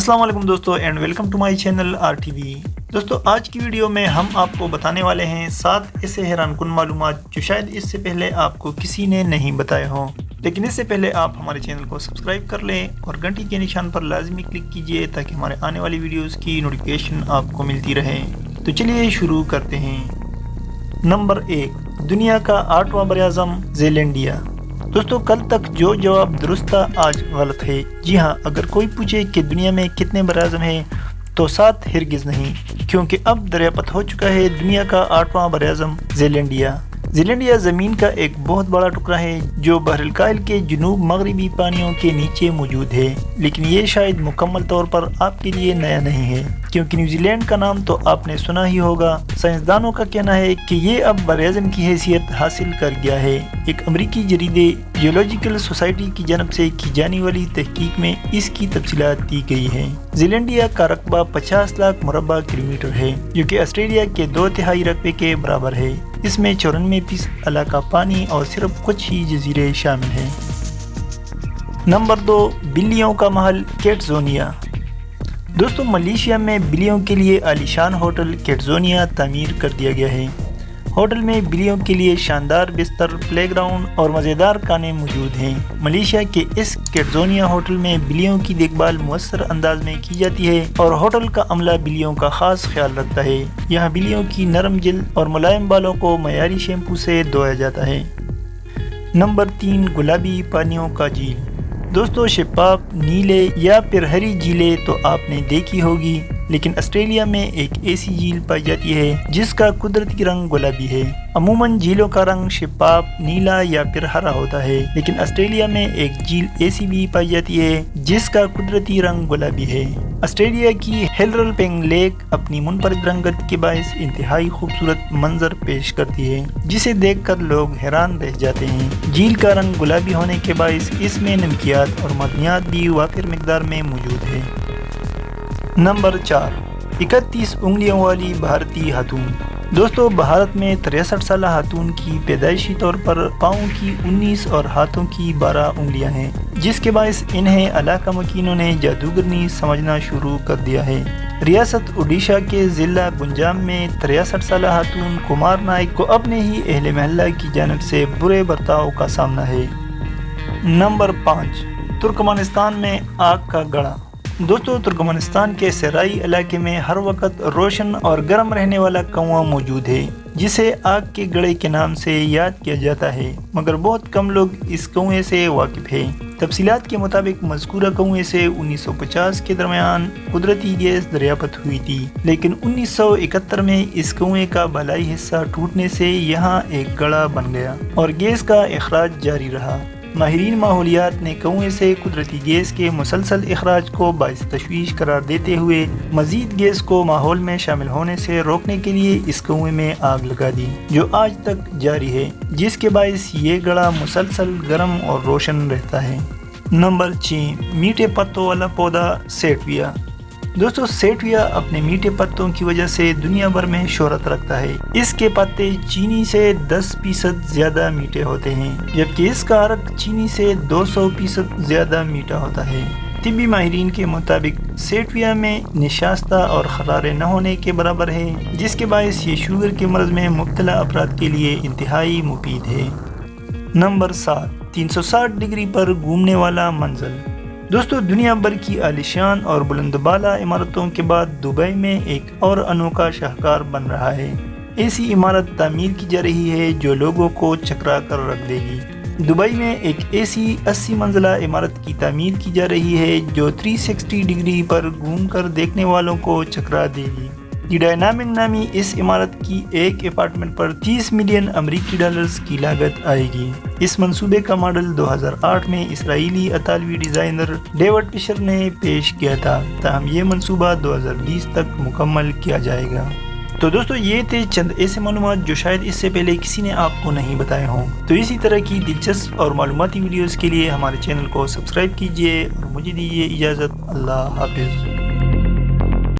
अस्सलाम वालेकुम दोस्तों and welcome to my channel RTV। दोस्तों आज की वीडियो में हम आपको बताने वाले हैं 7 ऐसे हैरानकुन मालूमात जो शायद इससे पहले आपको किसी ने नहीं बताया हो। लेकिन इससे पहले आप हमारे चैनल को सब्सक्राइब कर लें और घंटी के निशान पर लाजमी क्लिक कीजिए ताकि हमारे आने वाली वीडियोस की नोटिफिकेशन आपको मिलती रहे। तो चलिए शुरू करते हैं। नंबर 1, दुनिया का 8वां बरआज़म ज़ेलैंडिया। दोस्तों कल तक जो जवाब दुरुस्त था आज गलत है। जी हाँ, अगर कोई पूछे कि दुनिया में कितने बरआज़म हैं तो 7 हरगिज़ नहीं, क्योंकि अब दरियापत हो चुका है दुनिया का 8वां बरआज़म ज़ेलैंडिया। ज़ेलैंडिया ज़मीन का एक बहुत बड़ा टुकड़ा है जो बहरकाइल के जुनूब मगरबी पानियों के नीचे मौजूद है। लेकिन ये शायद मुकम्मल तौर पर आपके लिए नया नहीं है, क्योंकि न्यूजीलैंड का नाम तो आपने सुना ही होगा। साइंसदानों का कहना है कि ये अब बरआज़म की हैसियत हासिल कर गया है। एक अमरीकी जरीदे जियोलॉजिकल सोसाइटी की जानब से की जाने वाली तहकीक में इसकी तफसीलात दी गई है। ज़ेलैंडिया का रकबा 50 लाख मुरबा किलोमीटर है, जो कि ऑस्ट्रेलिया के 2/3 रकबे के बराबर है। इसमें 94% इलाका पानी और सिर्फ कुछ ही जजीरे शामिल हैं। नंबर 2, बिल्लियों का महल कैटज़ोनिया। दोस्तों मलेशिया में बिल्लियों के लिए आलीशान होटल कैटज़ोनिया तामीर कर दिया गया है। होटल में बिल्लियों के लिए शानदार बिस्तर, प्लेग्राउंड और मज़ेदार खाने मौजूद हैं। मलेशिया के इस कैटज़ोनिया होटल में बिल्लियों की देखभाल मुअस्सर अंदाज में की जाती है और होटल का अमला बिल्लियों का खास ख्याल रखता है। यहाँ बिल्लियों की नरम जिल्द और मुलायम बालों को मयारी शैम्पू से धोया जाता है। नंबर 3, गुलाबी पानियों का झील। दोस्तों शफाफ नीले या फिर हरी झीलें तो आपने देखी होगी, लेकिन ऑस्ट्रेलिया में एक ऐसी झील पाई जाती है जिसका कुदरती रंग गुलाबी है। अमूमन झीलों का रंग शफाफ नीला या फिर हरा होता है, लेकिन ऑस्ट्रेलिया में एक झील ऐसी भी पाई जाती है जिसका कुदरती रंग गुलाबी है। ऑस्ट्रेलिया की हेलरल पेंग लेक अपनी मुनफरिद रंगत के बायस इंतहाई खूबसूरत मंजर पेश करती है, जिसे देखकर लोग हैरान रह जाते हैं। झील का रंग गुलाबी होने के बायस इसमें नमकियात और मदनियात भी वाफिर मिकदार में मौजूद है। नंबर 4, 31 उंगलियों वाली भारतीय हाथून। दोस्तों भारत में 63 साल हाथून की पैदाइशी तौर पर पाँव की 19 और हाथों की 12 उंगलियां हैं, जिसके बायस इन्हें इलाका मकीनों ने जादूगरनी समझना शुरू कर दिया है। रियासत ओडिशा के ज़िला गुंजाम में 63 साल हाथून कुमार नायक को अपने ही अहले महल्ला की जानिब से बुरे बर्ताव का सामना है। नंबर 5, तुर्कमेनिस्तान में आग का गड़ा। दोस्तों तुर्कमेनिस्तान के सराई इलाके में हर वक्त रोशन और गर्म रहने वाला कुआं मौजूद है, जिसे आग के गड़े के नाम से याद किया जाता है, मगर बहुत कम लोग इस कुएं से वाकिफ हैं। तफसीलात के मुताबिक मज़कूरा कुएं से 1950 के दरमियान कुदरती गैस दरियाफ्त हुई थी, लेकिन 1971 में इस कुएं का बालाई हिस्सा टूटने से यहाँ एक गड़ा बन गया और गैस का अखराज जारी रहा। माहिरीन माहौलियात ने कुएं से कुदरती गैस के मुसलसल अखराज को बाइस तशवीश करार देते हुए मजीद गैस को माहौल में शामिल होने से रोकने के लिए इस कुएं में आग लगा दी, जो आज तक जारी है, जिसके बायस ये गड़ा मुसलसल गर्म और रोशन रहता है। नंबर 6, मीठे पत्तों वाला पौधा सेटविया। दोस्तों सेटविया अपने मीठे पत्तों की वजह से दुनिया भर में शोहरत रखता है। इसके पत्ते चीनी से 10% ज्यादा मीठे होते हैं, जबकि इसका अर्क चीनी से 200% ज्यादा मीठा होता है। तिब्बी माहिरीन के मुताबिक सेटविया में निशास्ता और खरारे न होने के बराबर है, जिसके बायस ये शुगर के मर्ज में मुब्तला अफराद के लिए इंतहाई मुफीद है। नंबर 7, 360 डिग्री पर घूमने वाला मंजर। दोस्तों दुनिया भर की आलिशान और बुलंदबाला इमारतों के बाद दुबई में एक और अनोखा शाहकार बन रहा है। ऐसी इमारत तामीर की जा रही है जो लोगों को चकरा कर रख देगी। दुबई में एक ऐसी 80 मंजिला इमारत की तामीर की जा रही है जो 360 डिग्री पर घूमकर देखने वालों को चकरा देगी। दी डायनामिक नामी इस इमारत की एक अपार्टमेंट पर 30 मिलियन अमेरिकी डॉलर्स की लागत आएगी। इस मंसूबे का मॉडल 2008 में इसराइली अतालवी डिज़ाइनर डेविड फिशर ने पेश किया था, ताहम ये मंसूबा 2020 तक मुकम्मल किया जाएगा। तो दोस्तों ये थे चंद ऐसे मालूमात जो शायद इससे पहले किसी ने आपको नहीं बताए हों। तो इसी तरह की दिलचस्प और मालूमाती वीडियोज़ के लिए हमारे चैनल को सब्सक्राइब कीजिए और मुझे दीजिए इजाज़त। अल्लाह हाफिज़।